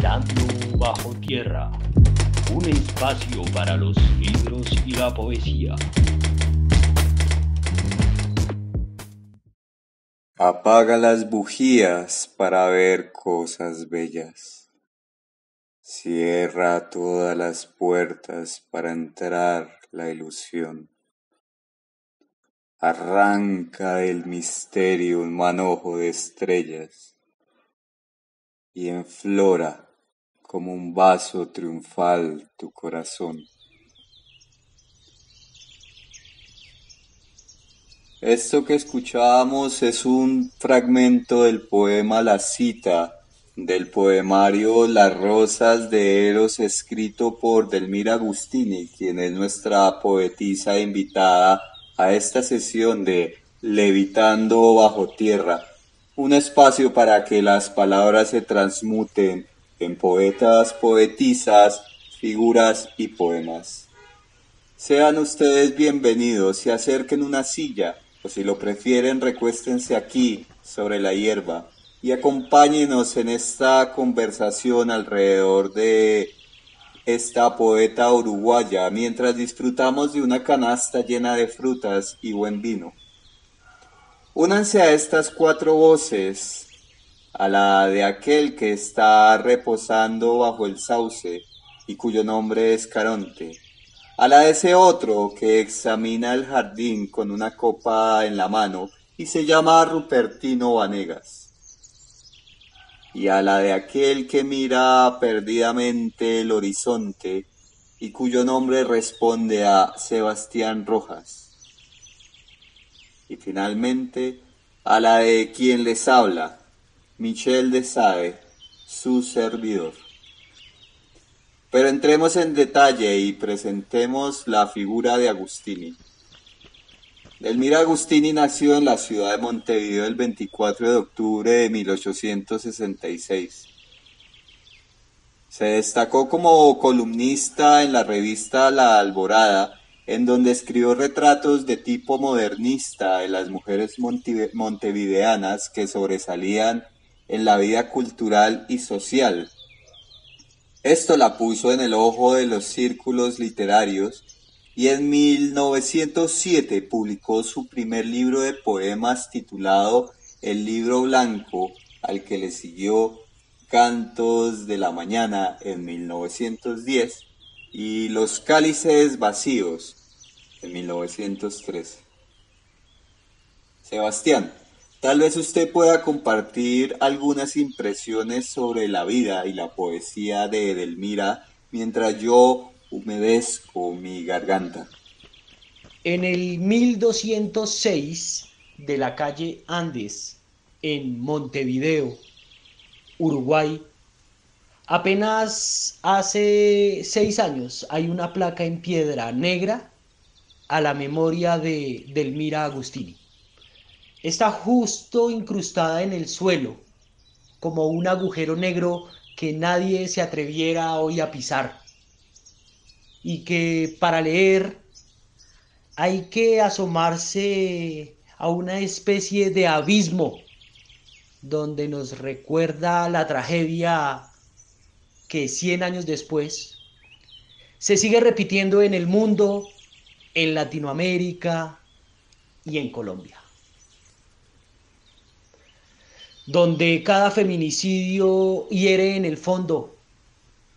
Habitando bajo tierra, un espacio para los libros y la poesía. Apaga las bujías para ver cosas bellas. Cierra todas las puertas para entrar la ilusión. Arranca del misterio un manojo de estrellas y enflora como un vaso triunfal tu corazón. Esto que escuchábamos es un fragmento del poema La Cita, del poemario Las Rosas de Eros, escrito por Delmira Agustini, quien es nuestra poetisa invitada a esta sesión de Levitando bajo tierra, un espacio para que las palabras se transmuten en poetas, poetisas, figuras y poemas. Sean ustedes bienvenidos, se acerquen una silla, o si lo prefieren recuéstense aquí, sobre la hierba, y acompáñenos en esta conversación alrededor de esta poeta uruguaya, mientras disfrutamos de una canasta llena de frutas y buen vino. Únanse a estas cuatro voces, a la de aquel que está reposando bajo el sauce y cuyo nombre es Caronte, a la de ese otro que examina el jardín con una copa en la mano y se llama Rupertino Vanegas, y a la de aquel que mira perdidamente el horizonte y cuyo nombre responde a Sebastián Rojas, y finalmente a la de quien les habla, Michel de Sade, su servidor. Pero entremos en detalle y presentemos la figura de Agustini. Delmira Agustini nació en la ciudad de Montevideo el 24 de octubre de 1866. Se destacó como columnista en la revista La Alborada, en donde escribió retratos de tipo modernista de las mujeres montevideanas que sobresalían en la vida cultural y social. Esto la puso en el ojo de los círculos literarios y en 1907 publicó su primer libro de poemas titulado El Libro Blanco, al que le siguió Cantos de la Mañana en 1910 y Los Cálices Vacíos en 1913. Sebastián, tal vez usted pueda compartir algunas impresiones sobre la vida y la poesía de Edelmira mientras yo humedezco mi garganta. En el 1206 de la calle Andes, en Montevideo, Uruguay, apenas hace 6 años hay una placa en piedra negra a la memoria de Delmira Agustini. Está justo incrustada en el suelo, como un agujero negro que nadie se atreviera hoy a pisar, y que para leer hay que asomarse a una especie de abismo donde nos recuerda la tragedia que 100 años después se sigue repitiendo en el mundo, en Latinoamérica y en Colombia, donde cada feminicidio hiere en el fondo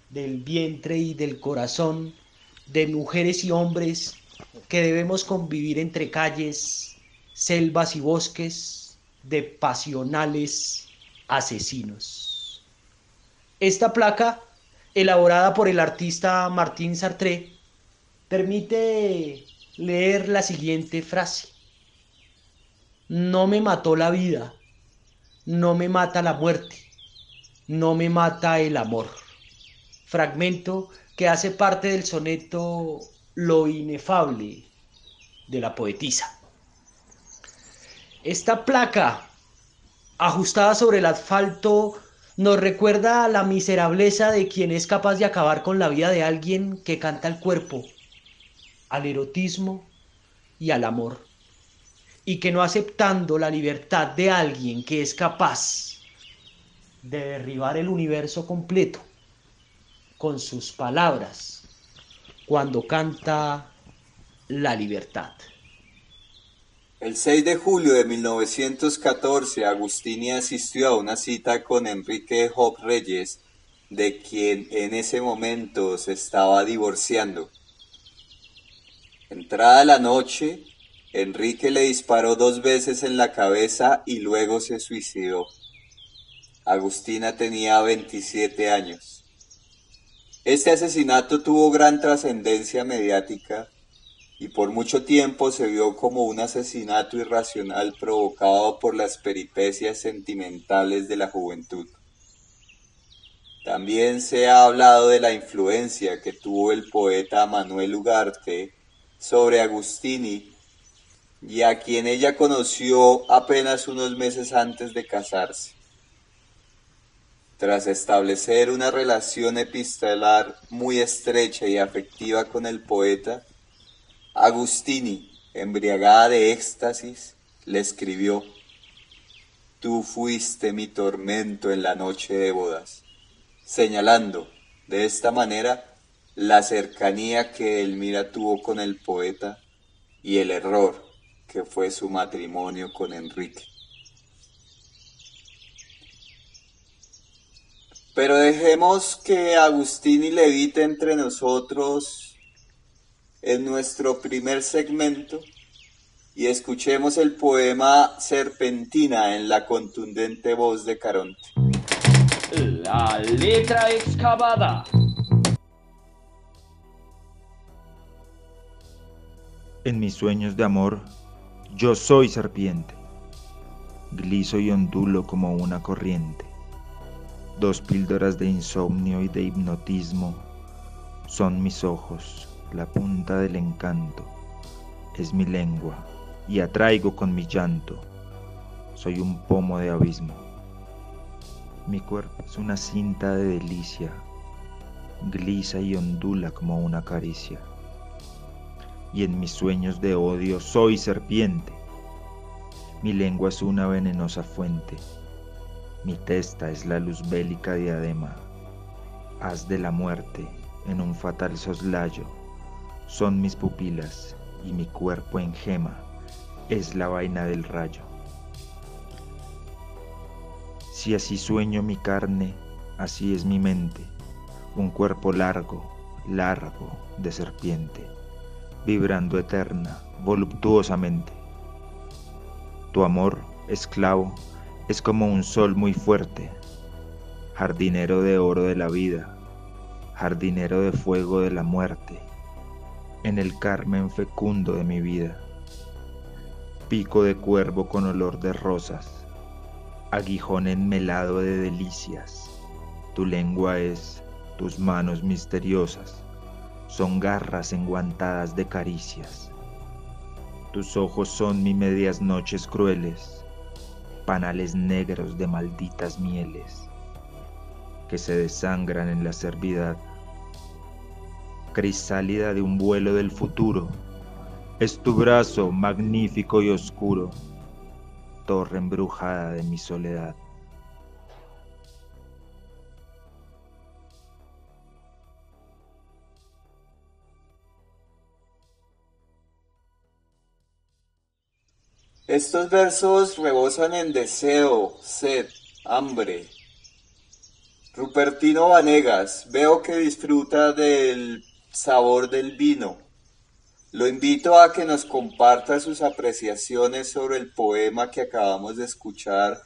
del vientre y del corazón de mujeres y hombres que debemos convivir entre calles, selvas y bosques de pasionales asesinos. Esta placa, elaborada por el artista Martín Sartré, permite leer la siguiente frase: no me mató la vida, no me mata la muerte, no me mata el amor. Fragmento que hace parte del soneto Lo inefable de la poetisa. Esta placa, ajustada sobre el asfalto, nos recuerda a la miserableza de quien es capaz de acabar con la vida de alguien que canta al cuerpo, al erotismo y al amor, y que no aceptando la libertad de alguien que es capaz de derribar el universo completo, con sus palabras cuando canta la libertad. El 6 de julio de 1914, Agustini asistió a una cita con Enrique Job Reyes, de quien en ese momento se estaba divorciando. Entrada la noche, Enrique le disparó 2 veces en la cabeza y luego se suicidó. Agustina tenía 27 años. Este asesinato tuvo gran trascendencia mediática y por mucho tiempo se vio como un asesinato irracional provocado por las peripecias sentimentales de la juventud. También se ha hablado de la influencia que tuvo el poeta Manuel Ugarte sobre Agustini, y a quien ella conoció apenas unos meses antes de casarse. Tras establecer una relación epistolar muy estrecha y afectiva con el poeta, Agustini, embriagada de éxtasis, le escribió: «Tú fuiste mi tormento en la noche de bodas», señalando, de esta manera, la cercanía que Elmira tuvo con el poeta y el error que fue su matrimonio con Enrique. Pero dejemos que Agustini levite entre nosotros en nuestro primer segmento y escuchemos el poema Serpentina en la contundente voz de Caronte. La letra excavada. En mis sueños de amor, yo soy serpiente, gliso y ondulo como una corriente. 2 píldoras de insomnio y de hipnotismo son mis ojos, la punta del encanto, es mi lengua y atraigo con mi llanto. Soy un pomo de abismo. Mi cuerpo es una cinta de delicia, glisa y ondula como una caricia. Y en mis sueños de odio soy serpiente. Mi lengua es una venenosa fuente. Mi testa es la luz bélica diadema. Haz de la muerte en un fatal soslayo. Son mis pupilas y mi cuerpo en gema es la vaina del rayo. Si así sueño mi carne, así es mi mente, un cuerpo largo, largo de serpiente, vibrando eterna, voluptuosamente. Tu amor, esclavo, es como un sol muy fuerte, jardinero de oro de la vida, jardinero de fuego de la muerte, en el carmen fecundo de mi vida. Pico de cuervo con olor de rosas, aguijón enmelado de delicias. Tu lengua es, tus manos misteriosas, son garras enguantadas de caricias. Tus ojos son mis medias noches crueles, panales negros de malditas mieles, que se desangran en la cervidad. Crisálida de un vuelo del futuro, es tu brazo magnífico y oscuro, torre embrujada de mi soledad. Estos versos rebosan en deseo, sed, hambre. Rupertino Vanegas, veo que disfruta del sabor del vino. Lo invito a que nos comparta sus apreciaciones sobre el poema que acabamos de escuchar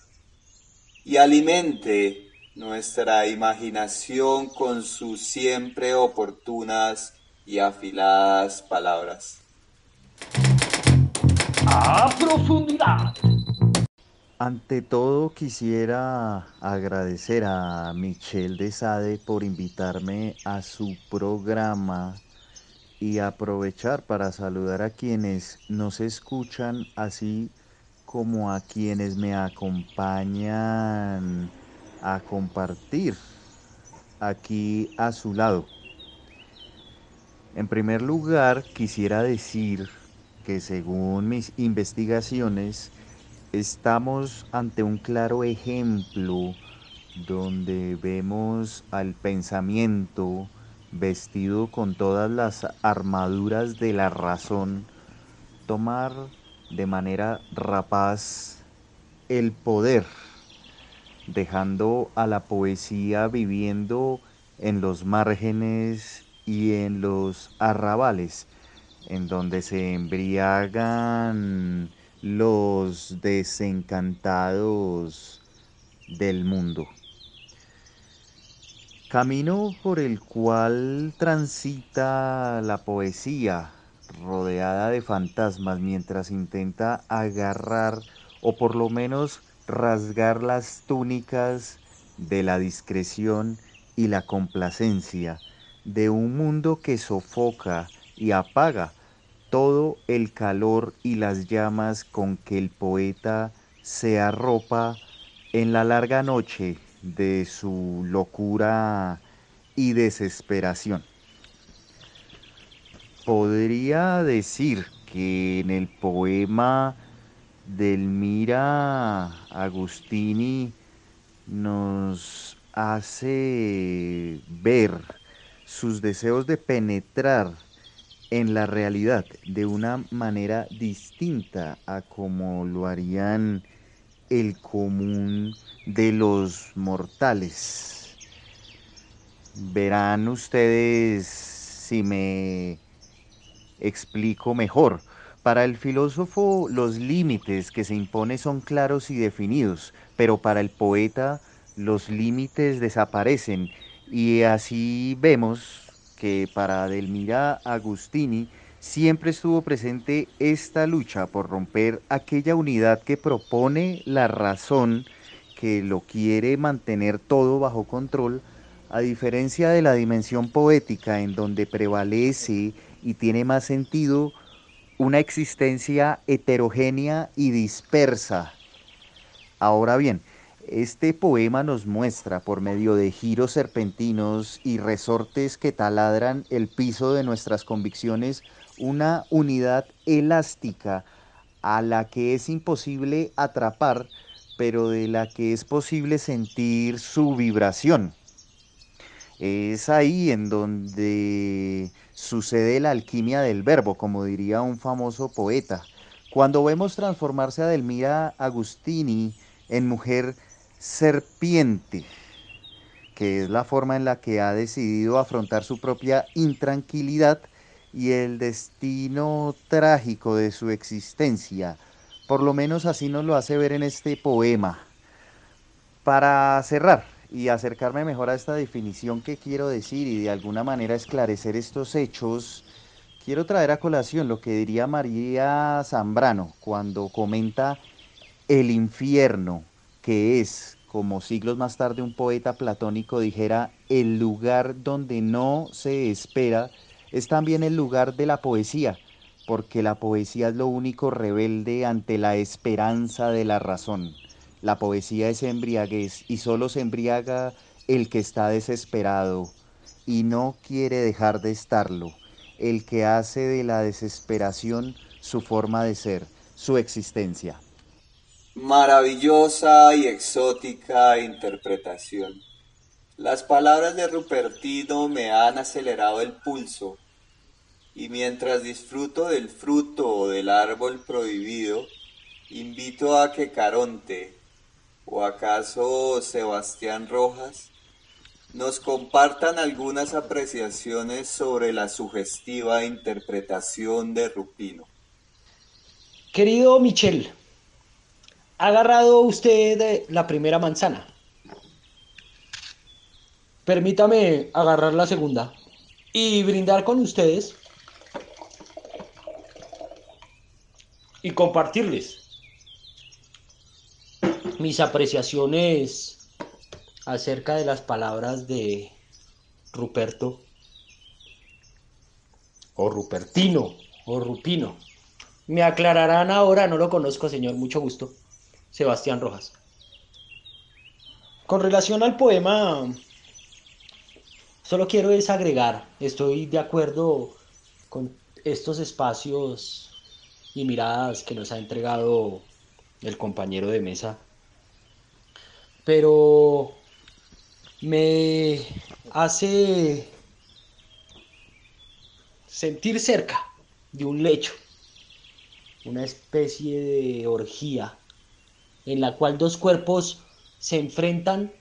y alimente nuestra imaginación con sus siempre oportunas y afiladas palabras. A profundidad. Ante todo quisiera agradecer a Michelle de Sade por invitarme a su programa y aprovechar para saludar a quienes nos escuchan, así como a quienes me acompañan a compartir aquí a su lado. En primer lugar, quisiera decir que según mis investigaciones, estamos ante un claro ejemplo donde vemos al pensamiento vestido con todas las armaduras de la razón, tomar de manera rapaz el poder, dejando a la poesía viviendo en los márgenes y en los arrabales, en donde se embriagan los desencantados del mundo. Camino por el cual transita la poesía, rodeada de fantasmas, mientras intenta agarrar o por lo menos rasgar las túnicas de la discreción y la complacencia de un mundo que sofoca y apaga todo el calor y las llamas con que el poeta se arropa en la larga noche de su locura y desesperación. Podría decir que en el poema de Elmira Agustini nos hace ver sus deseos de penetrar en la realidad de una manera distinta a como lo harían el común de los mortales. Verán ustedes si me explico mejor. Para el filósofo los límites que se impone son claros y definidos, pero para el poeta los límites desaparecen y así vemos que para Delmira Agustini siempre estuvo presente esta lucha por romper aquella unidad que propone la razón, que lo quiere mantener todo bajo control, a diferencia de la dimensión poética en donde prevalece y tiene más sentido una existencia heterogénea y dispersa. Ahora bien, este poema nos muestra por medio de giros serpentinos y resortes que taladran el piso de nuestras convicciones una unidad elástica a la que es imposible atrapar, pero de la que es posible sentir su vibración. Es ahí en donde sucede la alquimia del verbo, como diría un famoso poeta. Cuando vemos transformarse a Delmira Agustini en mujer serpiente, que es la forma en la que ha decidido afrontar su propia intranquilidad y el destino trágico de su existencia, por lo menos así nos lo hace ver en este poema. Para cerrar y acercarme mejor a esta definición que quiero decir y de alguna manera esclarecer estos hechos, quiero traer a colación lo que diría María Zambrano cuando comenta el infierno, que es, como siglos más tarde un poeta platónico dijera, el lugar donde no se espera, es también el lugar de la poesía, porque la poesía es lo único rebelde ante la esperanza de la razón. La poesía es embriaguez y solo se embriaga el que está desesperado y no quiere dejar de estarlo, el que hace de la desesperación su forma de ser, su existencia. Maravillosa y exótica interpretación. Las palabras de Rupertino me han acelerado el pulso, y mientras disfruto del fruto del árbol prohibido, invito a que Caronte, o acaso Sebastián Rojas, nos compartan algunas apreciaciones sobre la sugestiva interpretación de Rupino. Querido Michel, ha agarrado usted la primera manzana. Permítame agarrar la segunda y brindar con ustedes y compartirles mis apreciaciones acerca de las palabras de Ruperto, o Rupertino, o Rupino. Me aclararán ahora, no lo conozco, señor, mucho gusto. Sebastián Rojas. Con relación al poema, solo quiero desagregar, estoy de acuerdo con estos espacios y miradas que nos ha entregado el compañero de mesa, pero me hace sentir cerca de un lecho, una especie de orgía en la cual dos cuerpos se enfrentan,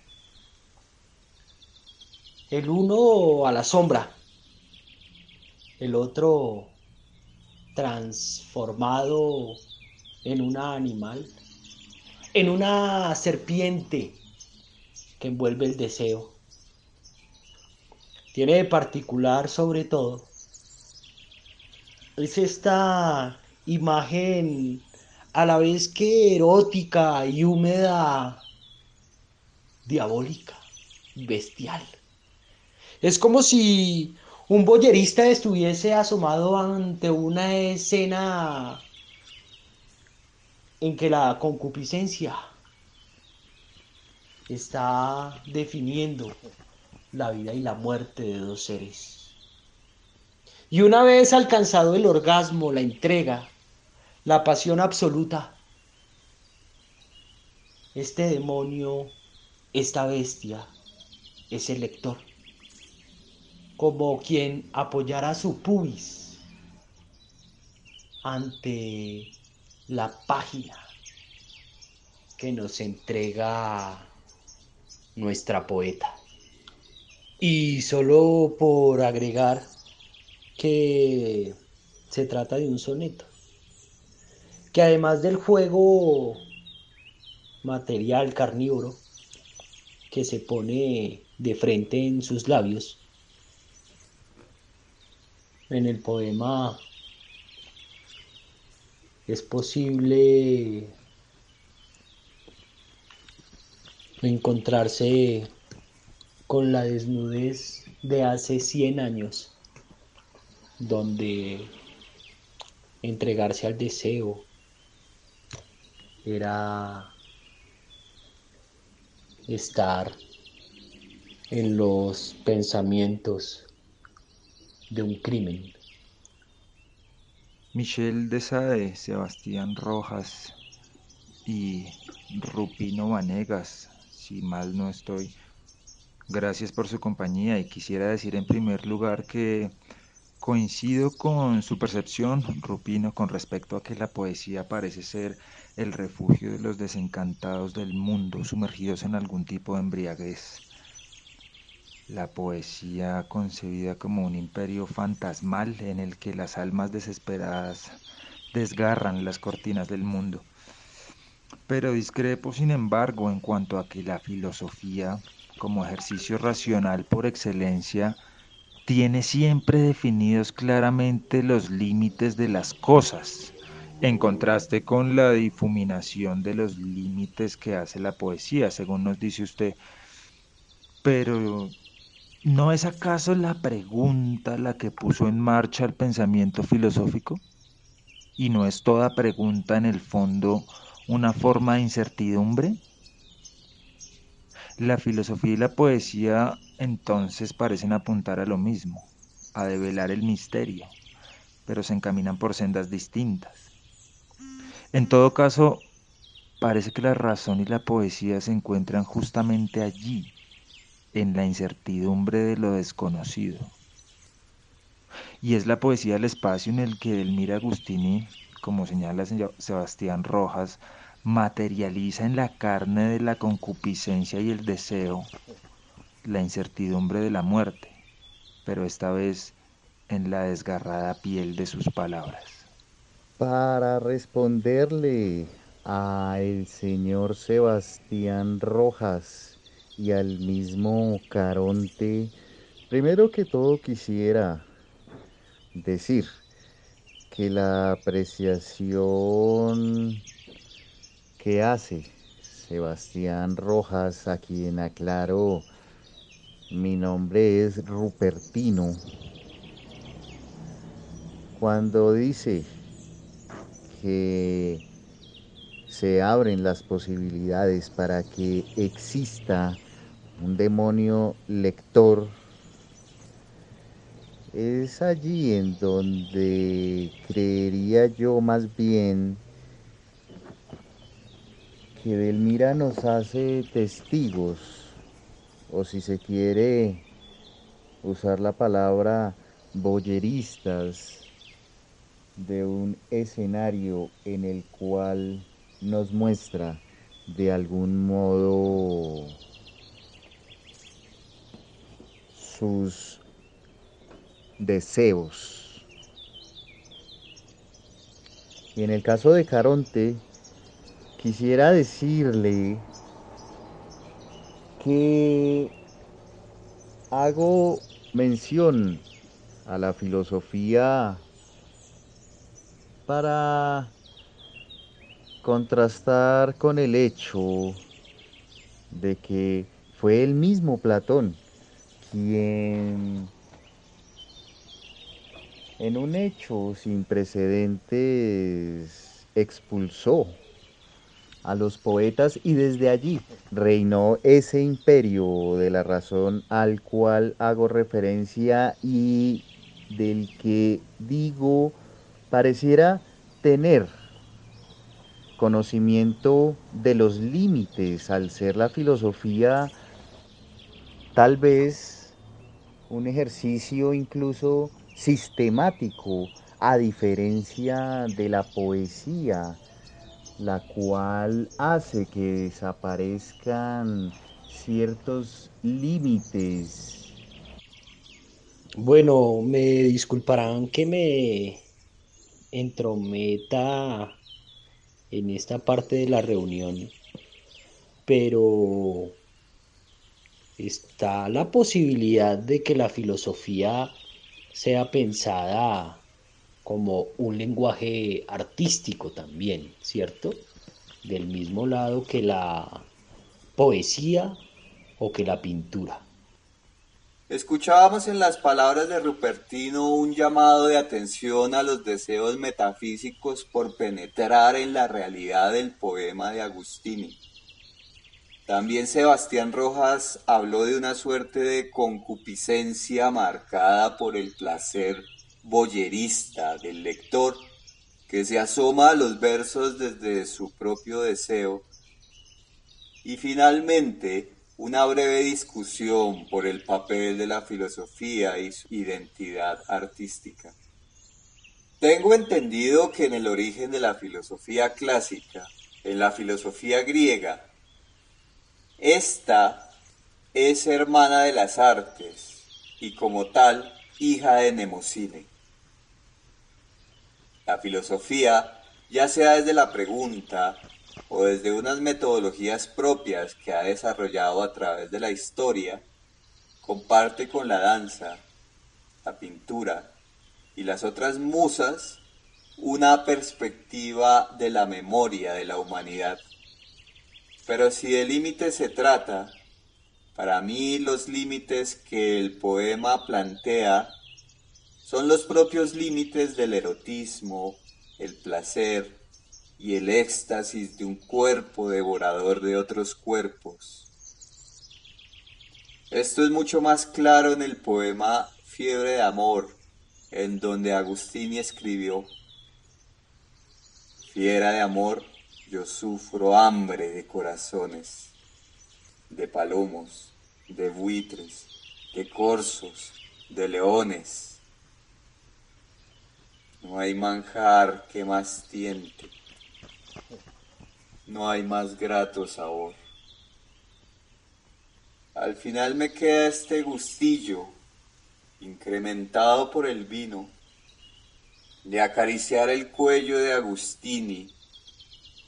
el uno a la sombra, el otro transformado en un animal, en una serpiente que envuelve el deseo. Tiene de particular, sobre todo, es esta imagen a la vez que erótica y húmeda, diabólica, bestial. Es como si un boyerista estuviese asomado ante una escena en que la concupiscencia está definiendo la vida y la muerte de dos seres. Y una vez alcanzado el orgasmo, la entrega, la pasión absoluta, este demonio, esta bestia, es el lector, como quien apoyara su pubis ante la página que nos entrega nuestra poeta. Y solo por agregar que se trata de un soneto, que además del juego material carnívoro que se pone de frente en sus labios, en el poema es posible encontrarse con la desnudez de hace 100 años, donde entregarse al deseo era estar en los pensamientos de un crimen. Michel de Sade, Sebastián Rojas y Rupino Vanegas, si mal no estoy. Gracias por su compañía y quisiera decir en primer lugar que coincido con su percepción, Rupino, con respecto a que la poesía parece ser el refugio de los desencantados del mundo, sumergidos en algún tipo de embriaguez. La poesía concebida como un imperio fantasmal en el que las almas desesperadas desgarran las cortinas del mundo. Pero discrepo, sin embargo, en cuanto a que la filosofía, como ejercicio racional por excelencia, tiene siempre definidos claramente los límites de las cosas, en contraste con la difuminación de los límites que hace la poesía, según nos dice usted. Pero, ¿no es acaso la pregunta la que puso en marcha el pensamiento filosófico? ¿Y no es toda pregunta en el fondo una forma de incertidumbre? La filosofía y la poesía entonces parecen apuntar a lo mismo, a develar el misterio, pero se encaminan por sendas distintas. En todo caso, parece que la razón y la poesía se encuentran justamente allí, en la incertidumbre de lo desconocido. Y es la poesía del espacio en el que Delmira Agustini, como señala Sebastián Rojas, materializa en la carne de la concupiscencia y el deseo la incertidumbre de la muerte, pero esta vez en la desgarrada piel de sus palabras. Para responderle a el señor Sebastián Rojas y al mismo Caronte, primero que todo quisiera decir que la apreciación que hace Sebastián Rojas, a quien aclaro, mi nombre es Rupertino, cuando dice que se abren las posibilidades para que exista un demonio lector, es allí en donde creería yo más bien que Delmira nos hace testigos o si se quiere usar la palabra boyeristas, de un escenario en el cual nos muestra de algún modo sus deseos. Y en el caso de Caronte, quisiera decirle que hago mención a la filosofía para contrastar con el hecho de que fue el mismo Platón quien, en un hecho sin precedentes, expulsó a los poetas y desde allí reinó ese imperio de la razón al cual hago referencia y del que digo pareciera tener conocimiento de los límites al ser la filosofía tal vez un ejercicio incluso sistemático, a diferencia de la poesía, la cual hace que desaparezcan ciertos límites. Bueno, me disculparán que me entrometa en esta parte de la reunión, pero está la posibilidad de que la filosofía sea pensada como un lenguaje artístico también, ¿cierto? Del mismo lado que la poesía o que la pintura. Escuchábamos en las palabras de Rupertino un llamado de atención a los deseos metafísicos por penetrar en la realidad del poema de Agustini. También Sebastián Rojas habló de una suerte de concupiscencia marcada por el placer boyerista del lector, que se asoma a los versos desde su propio deseo. Y finalmente, una breve discusión por el papel de la filosofía y su identidad artística. Tengo entendido que en el origen de la filosofía clásica, en la filosofía griega, esta es hermana de las artes y como tal hija de Mnemosine. La filosofía, ya sea desde la pregunta o desde unas metodologías propias que ha desarrollado a través de la historia, comparte con la danza, la pintura y las otras musas una perspectiva de la memoria de la humanidad. Pero si de límites se trata, para mí los límites que el poema plantea son los propios límites del erotismo, el placer y el éxtasis de un cuerpo devorador de otros cuerpos. Esto es mucho más claro en el poema Fiebre de Amor, en donde Agustini escribió: Fiera de amor, yo sufro hambre de corazones, de palomos, de buitres, de corzos, de leones. No hay manjar que más tiente, no hay más grato sabor. Al final me queda este gustillo, incrementado por el vino, de acariciar el cuello de Agustini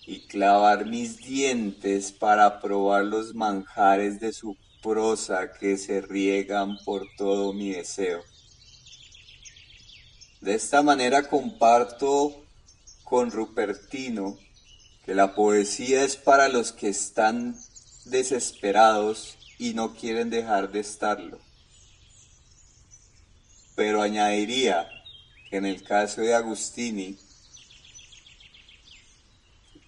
y clavar mis dientes para probar los manjares de su prosa que se riegan por todo mi deseo. De esta manera comparto con Rupertino que la poesía es para los que están desesperados y no quieren dejar de estarlo. Pero añadiría que en el caso de Agustini,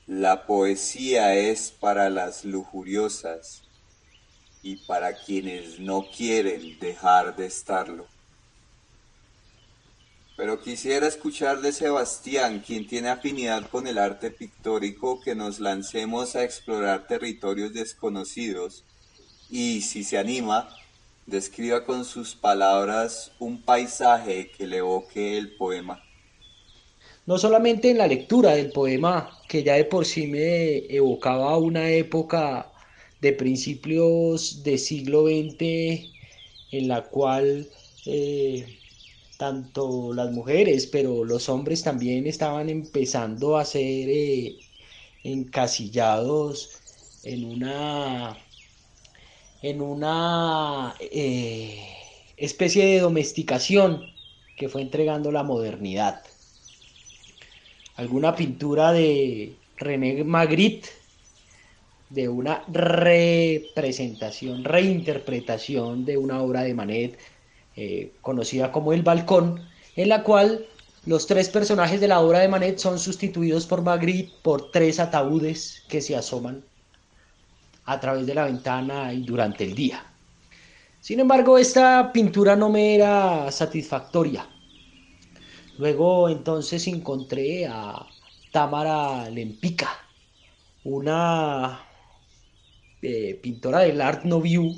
la poesía es para las lujuriosas y para quienes no quieren dejar de estarlo. Pero quisiera escuchar de Sebastián, quien tiene afinidad con el arte pictórico, que nos lancemos a explorar territorios desconocidos y, si se anima, describa con sus palabras un paisaje que le evoque el poema. No solamente en la lectura del poema, que ya de por sí me evocaba una época de principios del siglo XX en la cual tanto las mujeres, pero los hombres también estaban empezando a ser encasillados en una especie de domesticación que fue entregando la modernidad. Alguna pintura de René Magritte, de una representación, reinterpretación de una obra de Manet conocida como El Balcón, en la cual los tres personajes de la obra de Manet son sustituidos por Magritte por tres ataúdes que se asoman a través de la ventana y durante el día. Sin embargo, esta pintura no me era satisfactoria. Luego entonces encontré a Tamara Lempicka, una pintora del Art Nouveau,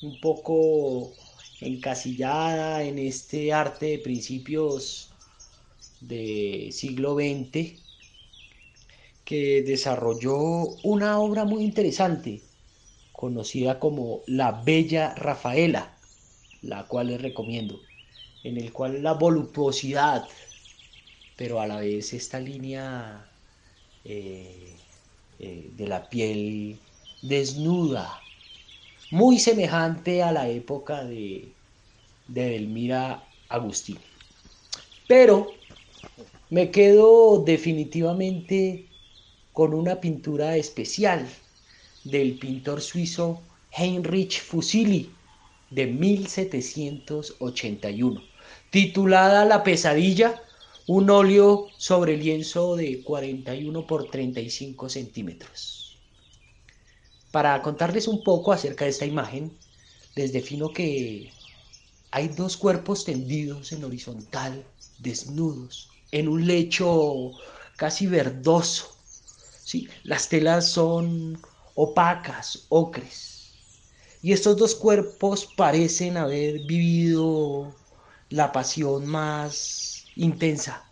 un poco encasillada en este arte de principios del siglo XX, que desarrolló una obra muy interesante, conocida como La Bella Rafaela, la cual les recomiendo, en el cual la voluptuosidad, pero a la vez esta línea de la piel desnuda, muy semejante a la época de Delmira Agustín. Pero me quedo definitivamente con una pintura especial del pintor suizo Heinrich Fusili de 1781, titulada La Pesadilla, un óleo sobre lienzo de 41 por 35 centímetros. Para contarles un poco acerca de esta imagen, les defino que hay dos cuerpos tendidos en horizontal, desnudos, en un lecho casi verdoso. ¿Sí? Las telas son opacas, ocres. Y estos dos cuerpos parecen haber vivido la pasión más intensa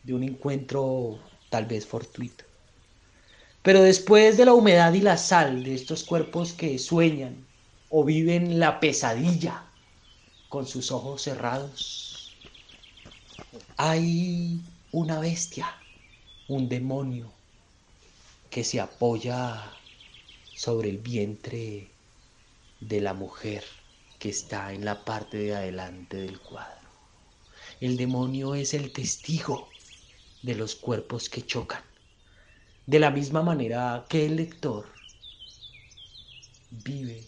de un encuentro tal vez fortuito. Pero después de la humedad y la sal de estos cuerpos que sueñan o viven la pesadilla con sus ojos cerrados, hay una bestia, un demonio que se apoya sobre el vientre de la mujer que está en la parte de adelante del cuadro. El demonio es el testigo de los cuerpos que chocan, de la misma manera que el lector vive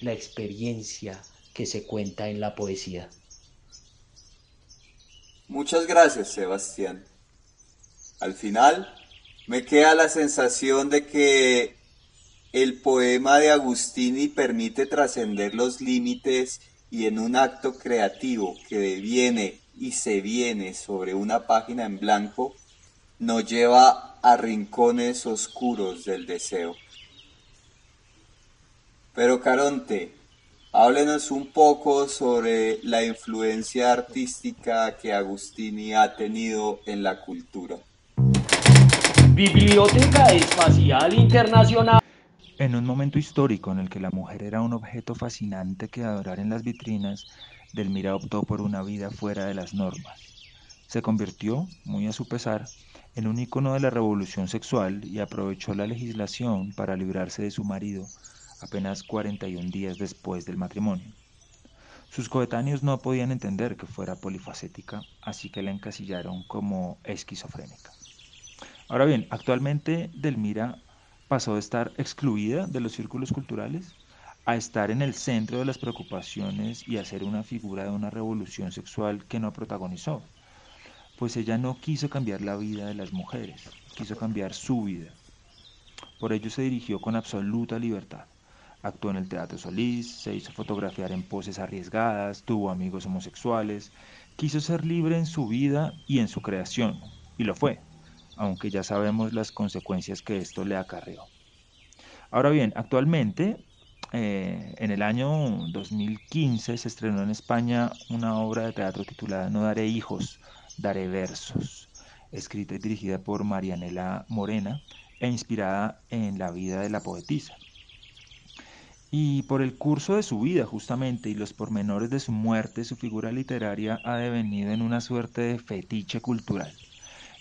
la experiencia que se cuenta en la poesía. Muchas gracias, Sebastián. Al final, me queda la sensación de que el poema de Agustini permite trascender los límites y, en un acto creativo que deviene y se viene sobre una página en blanco, nos lleva a rincones oscuros del deseo. Pero Caronte, háblenos un poco sobre la influencia artística que Agustini ha tenido en la cultura. Biblioteca Espacial Internacional. En un momento histórico en el que la mujer era un objeto fascinante que adorar en las vitrinas, Delmira optó por una vida fuera de las normas. Se convirtió, muy a su pesar, en un ícono de la revolución sexual y aprovechó la legislación para librarse de su marido apenas 41 días después del matrimonio. Sus coetáneos no podían entender que fuera polifacética, así que la encasillaron como esquizofrénica. Ahora bien, actualmente Delmira pasó de estar excluida de los círculos culturales a estar en el centro de las preocupaciones y a ser una figura de una revolución sexual que no protagonizó, pues ella no quiso cambiar la vida de las mujeres, quiso cambiar su vida. Por ello se dirigió con absoluta libertad. Actuó en el Teatro Solís, se hizo fotografiar en poses arriesgadas, tuvo amigos homosexuales, quiso ser libre en su vida y en su creación, y lo fue, aunque ya sabemos las consecuencias que esto le acarreó. Ahora bien, actualmente En el año 2015 se estrenó en España una obra de teatro titulada No daré hijos, daré versos, escrita y dirigida por Marianela Morena e inspirada en la vida de la poetisa. Y por el curso de su vida justamente y los pormenores de su muerte, su figura literaria ha devenido en una suerte de fetiche cultural,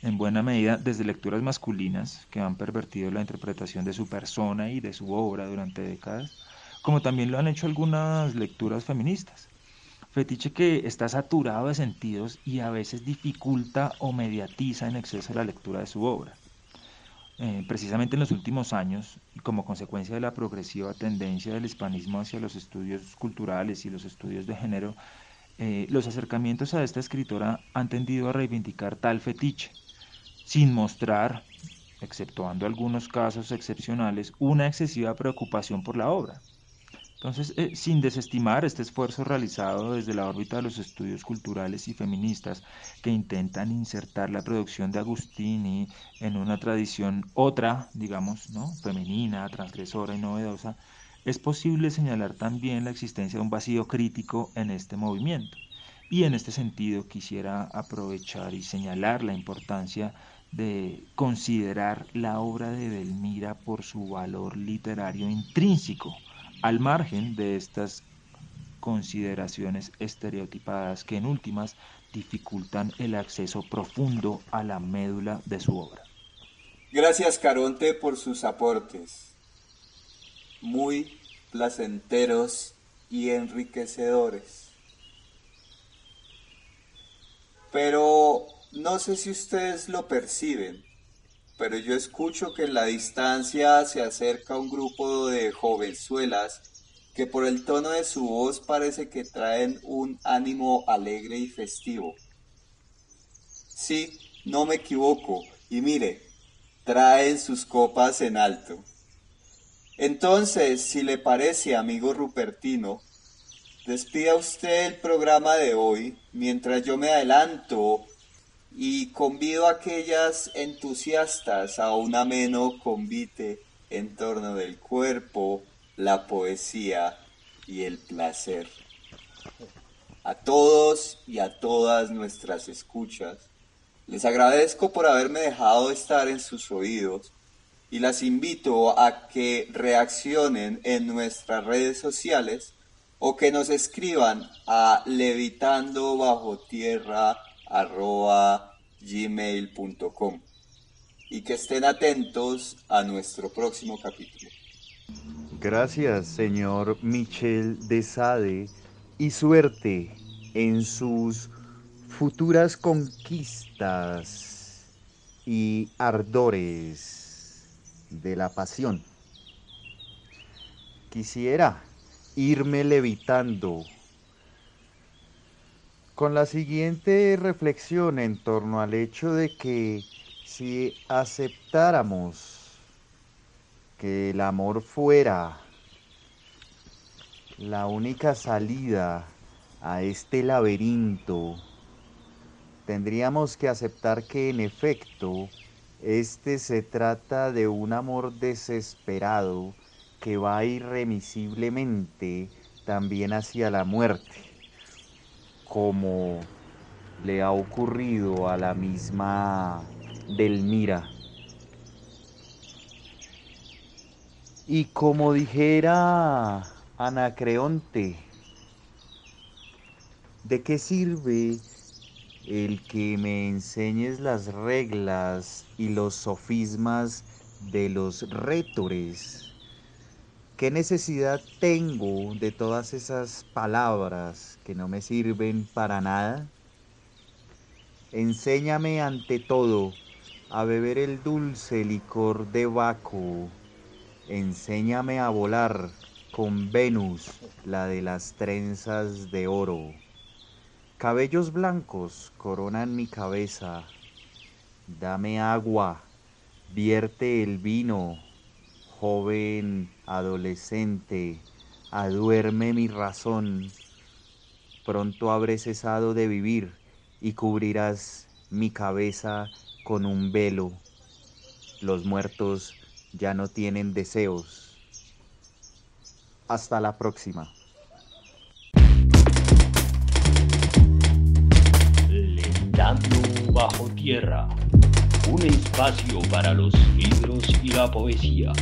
en buena medida desde lecturas masculinas que han pervertido la interpretación de su persona y de su obra durante décadas, como también lo han hecho algunas lecturas feministas. Fetiche que está saturado de sentidos y a veces dificulta o mediatiza en exceso la lectura de su obra. Precisamente en los últimos años, y como consecuencia de la progresiva tendencia del hispanismo hacia los estudios culturales y los estudios de género, los acercamientos a esta escritora han tendido a reivindicar tal fetiche, sin mostrar, exceptuando algunos casos excepcionales, una excesiva preocupación por la obra. Entonces, sin desestimar este esfuerzo realizado desde la órbita de los estudios culturales y feministas que intentan insertar la producción de Agustini en una tradición otra, digamos, ¿no? Femenina, transgresora y novedosa, es posible señalar también la existencia de un vacío crítico en este movimiento. Y en este sentido quisiera aprovechar y señalar la importancia de considerar la obra de Delmira por su valor literario intrínseco, al margen de estas consideraciones estereotipadas que en últimas dificultan el acceso profundo a la médula de su obra. Gracias, Caronte, por sus aportes, muy placenteros y enriquecedores. Pero no sé si ustedes lo perciben, pero yo escucho que en la distancia se acerca un grupo de jovenzuelas que por el tono de su voz parece que traen un ánimo alegre y festivo. Sí, no me equivoco, y mire, traen sus copas en alto. Entonces, si le parece, amigo Rupertino, despida usted el programa de hoy mientras yo me adelanto y convido a aquellas entusiastas a un ameno convite en torno del cuerpo, la poesía y el placer. A todos y a todas nuestras escuchas, les agradezco por haberme dejado estar en sus oídos y las invito a que reaccionen en nuestras redes sociales o que nos escriban a levitandobajotierra@gmail.com y que estén atentos a nuestro próximo capítulo. Gracias, señor Michel de Sade, y suerte en sus futuras conquistas y ardores de la pasión. Quisiera irme levitando con la siguiente reflexión en torno al hecho de que si aceptáramos que el amor fuera la única salida a este laberinto, tendríamos que aceptar que en efecto este se trata de un amor desesperado que va irremisiblemente también hacia la muerte, como le ha ocurrido a la misma Delmira. Y como dijera Anacreonte, ¿de qué sirve el que me enseñes las reglas y los sofismas de los rétores? ¿Qué necesidad tengo de todas esas palabras que no me sirven para nada? Enséñame ante todo a beber el dulce licor de Baco. Enséñame a volar con Venus, la de las trenzas de oro. Cabellos blancos coronan mi cabeza. Dame agua, vierte el vino, joven adolescente, aduerme mi razón. Pronto habré cesado de vivir y cubrirás mi cabeza con un velo. Los muertos ya no tienen deseos. Hasta la próxima. Levitando bajo tierra, un espacio para los libros y la poesía.